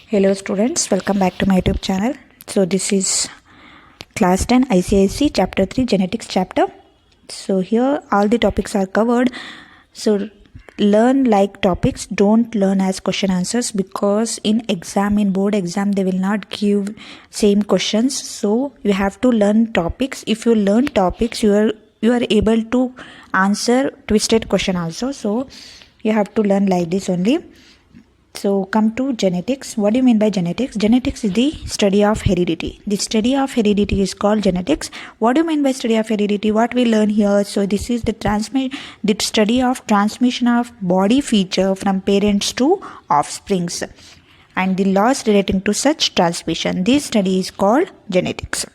Hello students, welcome back to my YouTube channel. So this is class 10 ICSE chapter 3 genetics chapter. So here all the topics are covered. So learn like topics, don't learn as question answers, because in board exam they will not give same questions. So you have to learn topics. If you learn topics, you are able to answer twisted question also. So you have to learn like this only. So come to genetics. What do you mean by genetics? Genetics is the study of heredity. The study of heredity is called genetics. What do you mean by study of heredity? What we learn here? So this is the study of transmission of body feature from parents to offsprings and the laws relating to such transmission. This study is called genetics.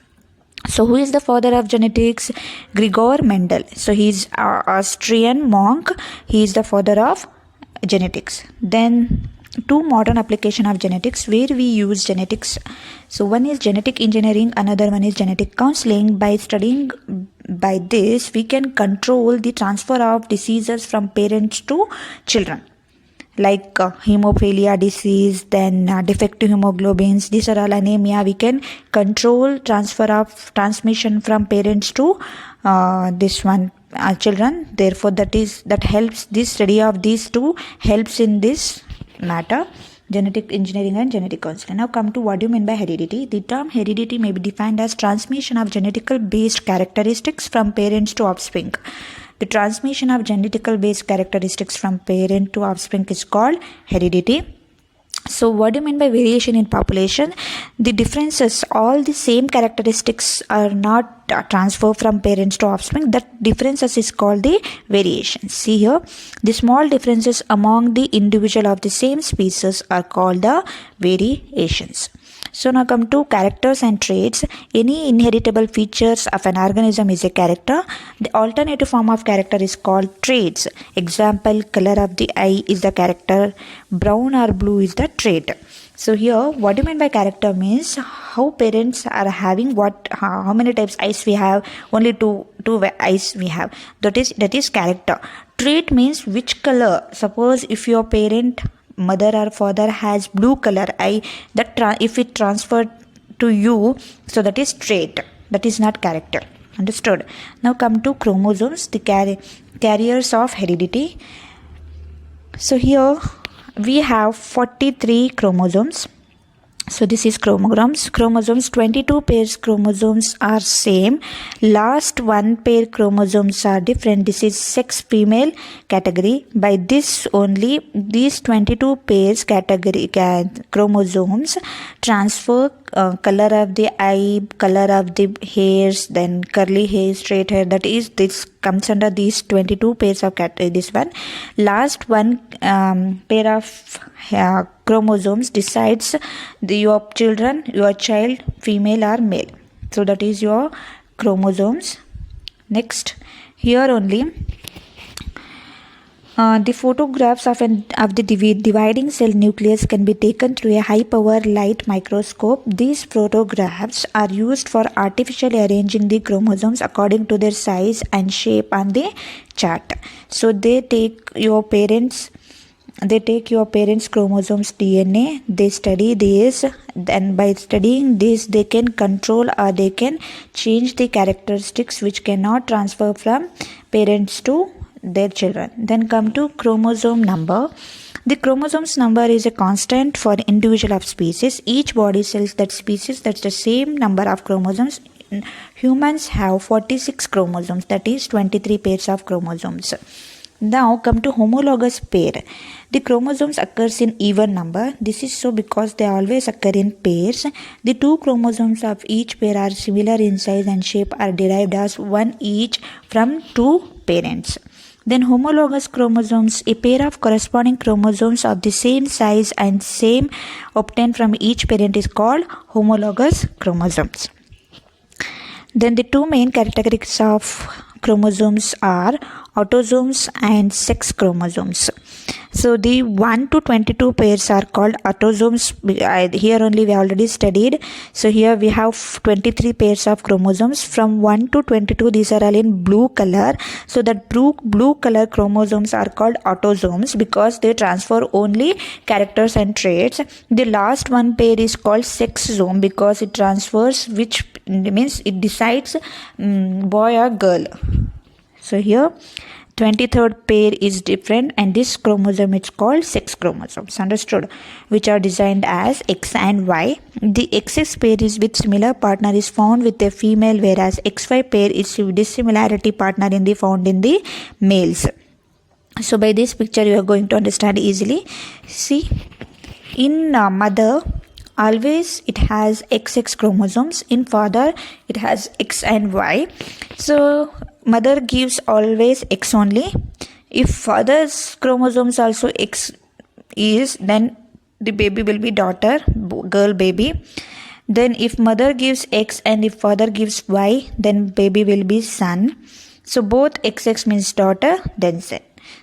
So who is the father of genetics? Gregor Mendel. So he is an Austrian monk. He is the father of genetics. Then two modern application of genetics where we use genetics. So one is genetic engineering, another one is genetic counseling. By studying by this, we can control the transfer of diseases from parents to children, like hemophilia disease, then defective hemoglobins. These are all anemia. We can control transfer of transmission from parents to children. Therefore that helps. This study of these two helps in this matter, genetic engineering and genetic counseling. Now come to what do you mean by heredity. The term heredity may be defined as transmission of genetical based characteristics from parents to offspring. The transmission of genetical based characteristics from parent to offspring is called heredity. So what do you mean by variation in population? The differences, all the same characteristics are not transferred from parents to offspring. That differences is called the variation. See here, the small differences among the individual of the same species are called the variations. So now come to characters and traits. Any inheritable features of an organism is a character. The alternative form of character is called traits. Example, color of the eye is the character. Brown or blue is the trait. So here, what do you mean by character means how parents are having how many types eyes we have. Only two eyes we have. That is character. Trait means which color. Suppose if your parent, mother or father, has blue color eye, if it transferred to you, so that is trait. That is not character. Understood? Now come to chromosomes, the carriers of heredity. So here we have 43 chromosomes. So this is chromosomes. 22 pairs chromosomes are same. Last one pair chromosomes are different. This is sex female category. By this only, these 22 pairs chromosomes transfer color of the eye, color of the hairs, then curly hair, straight hair. That is, this comes under these 22 pairs of this one. Last one pair of chromosomes decides your child female or male. So that is your chromosomes. Next, here only the photographs of the dividing cell nucleus can be taken through a high power light microscope. These photographs are used for artificially arranging the chromosomes according to their size and shape on the chart. So they take your parents' chromosomes DNA, they study this, and by studying this they can control or they can change the characteristics which cannot transfer from parents to their children. Then come to chromosome number. The chromosomes number is a constant for individual of species. Each body cells that species, that's the same number of chromosomes. Humans have 46 chromosomes, that is 23 pairs of chromosomes. Now come to homologous pair. The chromosomes occurs in even number. This is so because they always occur in pairs. The two chromosomes of each pair are similar in size and shape, are derived as one each from two parents. Then homologous chromosomes, a pair of corresponding chromosomes of the same size and same obtained from each parent is called homologous chromosomes. Then the two main categories of chromosomes are autosomes and sex chromosomes. So the 1 to 22 pairs are called autosomes. Here only we already studied. So here we have 23 pairs of chromosomes. From 1 to 22, these are all in blue color. So that blue color chromosomes are called autosomes because they transfer only characters and traits. The last one pair is called sexsome because it transfers, which means it decides boy or girl. So here 23rd pair is different, and this chromosome is called sex chromosomes, understood, which are designed as X and Y. The XX pair is with similar partner is found with a female, whereas XY pair is with dissimilarity partner found in the males. So by this picture you are going to understand easily. See, in mother always it has XX chromosomes, in father it has X and Y. So mother gives always X only. If father's chromosomes also X is, then the baby will be daughter, girl baby. Then if mother gives X and if father gives Y, then baby will be son. So both XX means daughter, then son.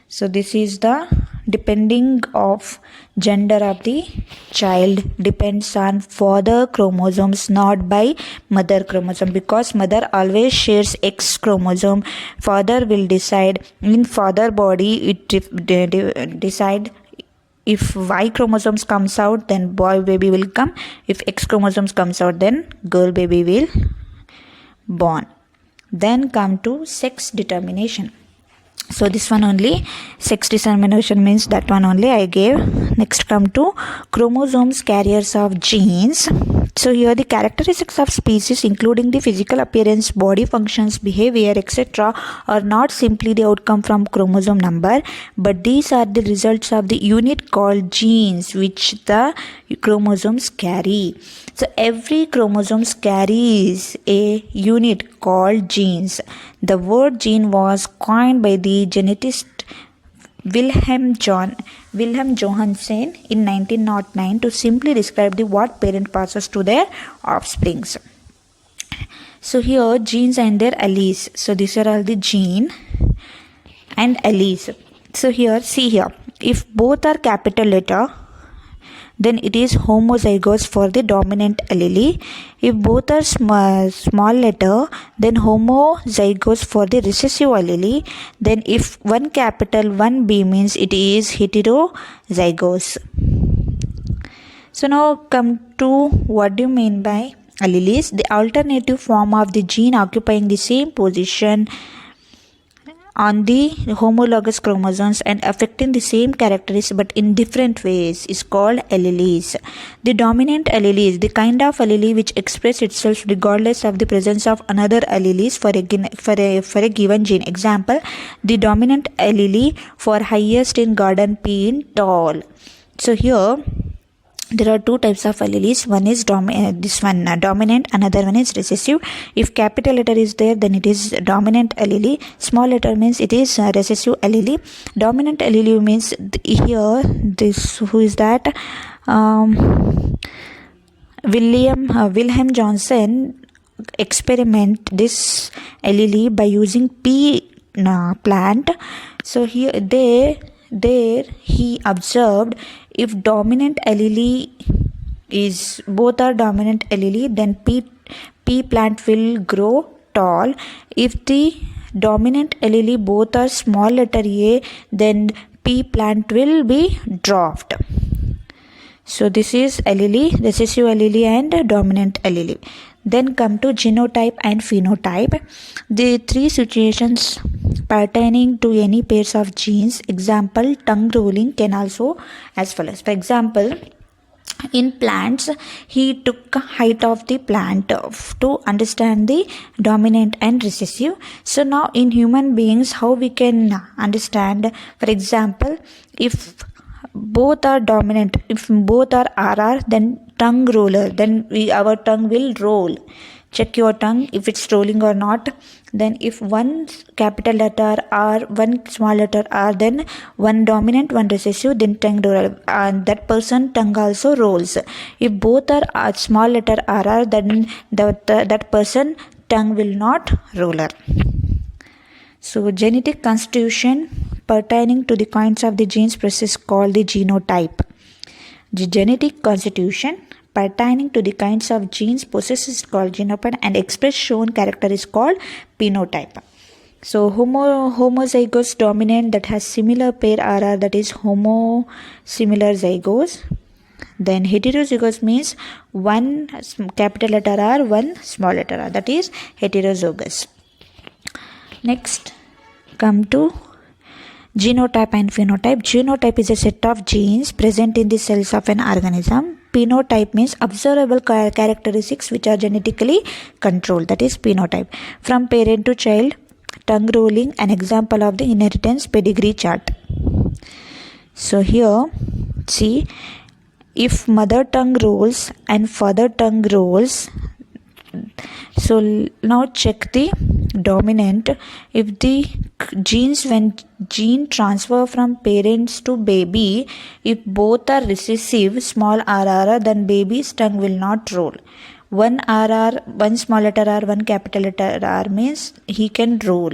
So this is the depending of gender of the child depends on father chromosomes, not by mother chromosome, because mother always shares X chromosome. Father will decide in father body, it decide if Y chromosomes comes out, then boy baby will come. If X chromosomes comes out, then girl baby will born. Then come to sex determination. So this one only, sex determination means that one only I gave. Next come to chromosomes, carriers of genes. So here the characteristics of species, including the physical appearance, body functions, behavior, etc., are not simply the outcome from chromosome number, but these are the results of the unit called genes which the chromosomes carry. So every chromosome carries a unit called genes. The word gene was coined by the geneticist Wilhelm Johansen in 1909 to simply describe what parent passes to their offsprings. So here genes and their alleles. So these are all the gene and alleles. So here, see here, if both are capital letter, then it is homozygous for the dominant allele. If both are small letter, then homozygous for the recessive allele. Then if one capital, one B means it is heterozygous. So now come to what do you mean by alleles? The alternative form of the gene occupying the same position on the homologous chromosomes and affecting the same characteristics but in different ways is called alleles. The dominant allele is the kind of allele which expresses itself regardless of the presence of another alleles for a given gene. Example, the dominant allele for highest in garden pea tall. So here there are two types of alleles. One is dominant, another one is recessive. If capital letter is there, then it is dominant allele. Small letter means it is recessive allele. Dominant allele means here this, who is that? Wilhelm Johnson experiment this allele by using pea plant. So here there he observed if dominant allele is both are dominant allele, then pea plant will grow tall. If the dominant allele both are small letter A, then pea plant will be dwarfed. So this is allele, recessive allele and dominant allele. Then come to genotype and phenotype. The three situations pertaining to any pairs of genes. Example, tongue rolling can also as follows. For example, in plants, he took height of the plant to understand the dominant and recessive. So now in human beings, how we can understand? For example, if both are dominant, if both are RR, then tongue roller, then our tongue will roll. Check your tongue if it's rolling or not. Then if one capital letter R, one small letter R, then one dominant, one recessive, then tongue roll. That person tongue also rolls. If both are small letter RR, then that person tongue will not roller. So genetic constitution pertaining to the kinds of the genes process called the genotype. The genetic constitution pertaining to the kinds of genes possessed is called genotype, and express shown character is called phenotype. So homozygous dominant that has similar pair RR, that is homosimilar zygous. Then heterozygous means one capital letter R, one small letter R, that is heterozygous. Next, come to genotype and phenotype. Genotype is a set of genes present in the cells of an organism. Phenotype means observable characteristics which are genetically controlled, that is phenotype. From parent to child, tongue rolling, an example of the inheritance pedigree chart. So here, see, if mother tongue rolls and father tongue rolls, so now check the dominant. If the genes, when gene transfer from parents to baby, if both are recessive, small rr, then baby's tongue will not roll. One RR, one small letter R, one capital letter R means he can roll.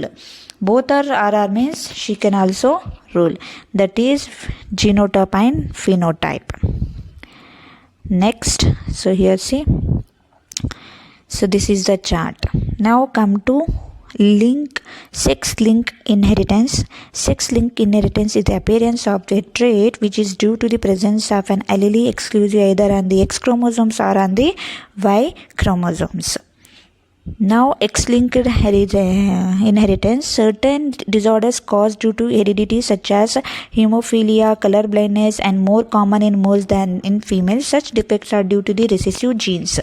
Both are RR means she can also roll. That is genotype and phenotype. Next, so here see. So this is the chart. Now come to sex-linked inheritance. Sex-linked inheritance is the appearance of a trait which is due to the presence of an allele exclusive either on the X chromosomes or on the Y chromosomes. Now, X-linked inheritance. Certain disorders caused due to heredity such as hemophilia, color blindness, and more common in males than in females. Such defects are due to the recessive genes,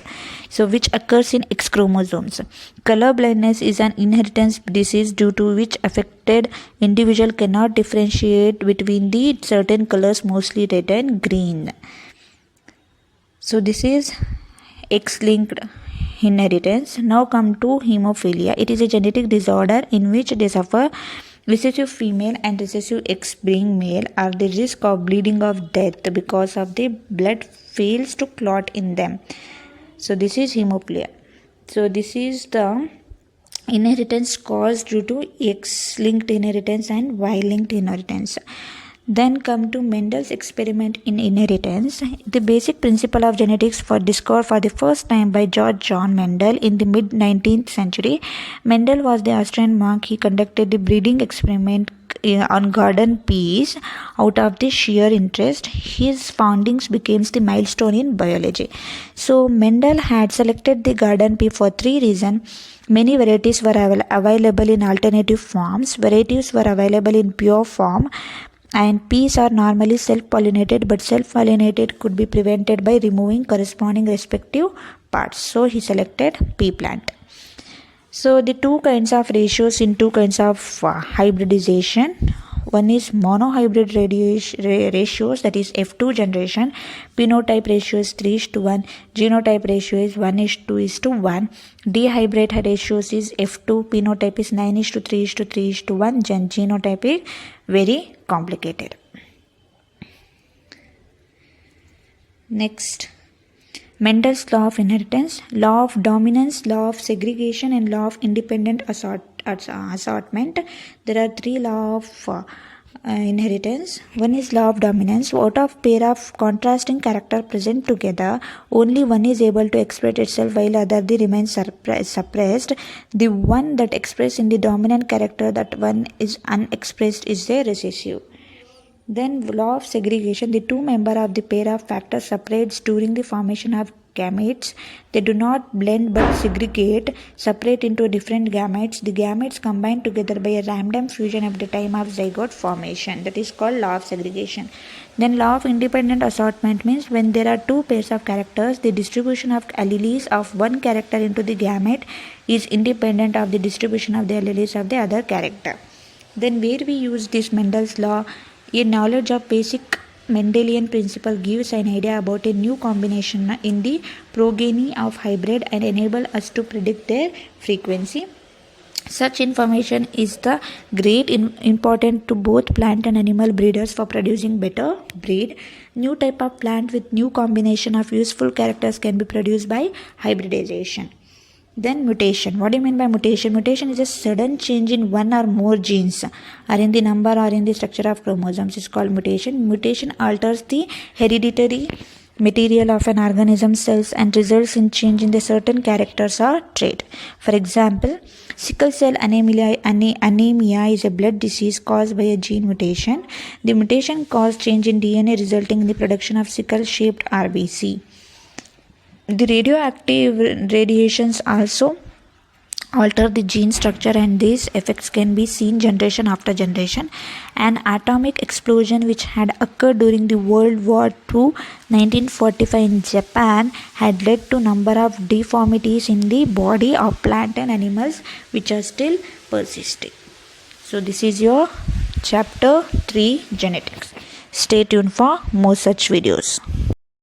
so which occurs in X chromosomes. Color blindness is an inheritance disease due to which affected individual cannot differentiate between the certain colors, mostly red and green. So this is X-linked inheritance. Now come to hemophilia. It is a genetic disorder in which they suffer recessive female and recessive X being male are the risk of bleeding of death because of the blood fails to clot in them. So this is hemophilia. So this is the inheritance caused due to X-linked inheritance and Y-linked inheritance. Then come to Mendel's experiment in inheritance. The basic principle of genetics was discovered for the first time by George John Mendel in the mid-19th century. Mendel was the Austrian monk. He conducted the breeding experiment on garden peas out of the sheer interest. His findings became the milestone in biology. So Mendel had selected the garden pea for three reasons. Many varieties were available in alternative forms. Varieties were available in pure form. And peas are normally self-pollinated, but self-pollinated could be prevented by removing corresponding respective parts. So he selected pea plant. So the two kinds of ratios in two kinds of hybridization. One is monohybrid ratios, that is F2 generation. Phenotype ratio is 3:1. Genotype ratio is 1:2:1. Dihybrid ratios is F2. Phenotype is 9:3:3:1. Genotype is very complicated. Next, Mendel's law of inheritance, law of dominance, law of segregation, and law of independent assortment. There are three laws of inheritance. One is law of dominance. Out of pair of contrasting character present together, only one is able to express itself while other remains suppressed. The one that expressed in the dominant character, that one is unexpressed, is a recessive. Then law of segregation. The two members of the pair of factors separates during the formation of gametes. They do not blend but segregate, separate into different gametes. The gametes combine together by a random fusion at the time of zygote formation. That is called law of segregation. Then law of independent assortment means when there are two pairs of characters, the distribution of alleles of one character into the gamete is independent of the distribution of the alleles of the other character. Then where we use this Mendel's law, a knowledge of basic Mendelian principle gives an idea about a new combination in the progeny of hybrid and enable us to predict their frequency. Such information is the great important to both plant and animal breeders for producing better breed. New type of plant with new combination of useful characters can be produced by hybridization. Then mutation. What do you mean by mutation? Mutation is a sudden change in one or more genes, or in the number or in the structure of chromosomes. It's called mutation. Mutation alters the hereditary material of an organism's cells and results in change in the certain characters or trait. For example, sickle cell anemia is a blood disease caused by a gene mutation. The mutation caused change in DNA resulting in the production of sickle-shaped RBC. The radioactive radiations also alter the gene structure, and these effects can be seen generation after generation. An atomic explosion which had occurred during the World War II 1945 in Japan had led to number of deformities in the body of plant and animals which are still persisting. So this is your chapter 3 genetics. Stay tuned for more such videos.